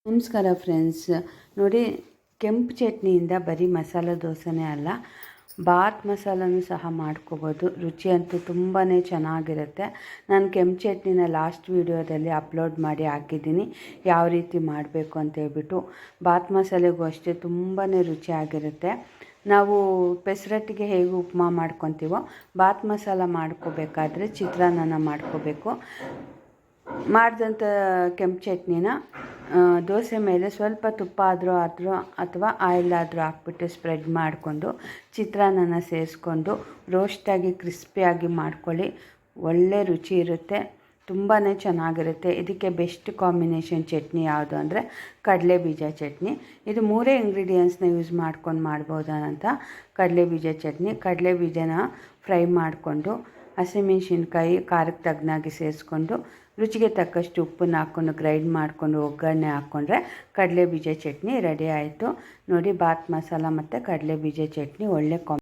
ನಮಸ್ಕಾರ ಫ್ರೆಂಡ್ಸ್. ನೋಡಿ, ಕೆಂಪು ಚಟ್ನಿಯಿಂದ ಬರೀ ಮಸಾಲೆ ದೋಸೆನೇ ಅಲ್ಲ, ಬಾತ್ ಮಸಾಲನೂ ಸಹ ಮಾಡ್ಕೋಬೋದು. ರುಚಿ ಅಂತೂ ತುಂಬಾ ಚೆನ್ನಾಗಿರುತ್ತೆ. ನಾನು ಕೆಂಪು ಚಟ್ನಿನ ಲಾಸ್ಟ್ ವೀಡಿಯೋದಲ್ಲಿ ಅಪ್ಲೋಡ್ ಮಾಡಿ ಹಾಕಿದ್ದೀನಿ, ಯಾವ ರೀತಿ ಮಾಡಬೇಕು ಅಂತ ಹೇಳ್ಬಿಟ್ಟು. ಬಾತ್ ಮಸಾಲೆಗೂ ಅಷ್ಟೇ ತುಂಬಾ ರುಚಿಯಾಗಿರುತ್ತೆ. ನಾವು ಪೆಸರಟ್ಟಿಗೆ ಹೇಗೆ ಉಪ್ಮಾ ಮಾಡ್ಕೊತೀವೋ, ಬಾತ್ ಮಸಾಲ ಮಾಡ್ಕೋಬೇಕಾದ್ರೆ ಚಿತ್ರಾನ್ನ ಮಾಡ್ಕೋಬೇಕು. ಮಾಡಿದಂಥ ಕೆಂಪು ಚಟ್ನಿನ ದೋಸೆ ಮೇಲೆ ಸ್ವಲ್ಪ ತುಪ್ಪ ಆದರೂ ಅಥವಾ ಆಯಿಲ್ ಆದರೂ ಹಾಕ್ಬಿಟ್ಟು ಸ್ಪ್ರೆಡ್ ಮಾಡಿಕೊಂಡು ಚಿತ್ರಾನ್ನ ಸೇರಿಸ್ಕೊಂಡು ರೋಸ್ಟಾಗಿ ಕ್ರಿಸ್ಪಿಯಾಗಿ ಮಾಡ್ಕೊಳ್ಳಿ. ಒಳ್ಳೆ ರುಚಿ ಇರುತ್ತೆ, ತುಂಬಾ ಚೆನ್ನಾಗಿರುತ್ತೆ. ಇದಕ್ಕೆ ಬೆಸ್ಟ್ ಕಾಂಬಿನೇಷನ್ ಚಟ್ನಿ ಯಾವುದು ಅಂದರೆ ಕಡಲೆಬೀಜ ಚಟ್ನಿ. ಇದು 3 ಇಂಗ್ರೀಡಿಯೆಂಟ್ಸ್ನ ಯೂಸ್ ಮಾಡ್ಕೊಂಡು ಮಾಡ್ಬೋದಂತ. ಕಡಲೆಬೀಜ ಚಟ್ನಿ, ಕಡಲೆಬೀಜನ ಫ್ರೈ ಮಾಡಿಕೊಂಡು ಹಸಿಮೆಣ್ಸಿನ್ಕಾಯಿ ಖಾರಕ್ಕೆ ತಗ್ನಾಗಿ ಸೇರಿಸ್ಕೊಂಡು ರುಚಿಗೆ ತಕ್ಕಷ್ಟು ಉಪ್ಪನ್ನು ಹಾಕ್ಕೊಂಡು ಗ್ರೈಂಡ್ ಮಾಡಿಕೊಂಡು ಒಗ್ಗರಣೆ ಹಾಕ್ಕೊಂಡ್ರೆ ಕಡಲೆಬೀಜ ಚಟ್ನಿ ರೆಡಿ ಆಯಿತು. ನೋಡಿ, ಬಾತ್ ಮಸಾಲ ಮತ್ತು ಕಡಲೆಬೀಜ ಚಟ್ನಿ ಒಳ್ಳೆ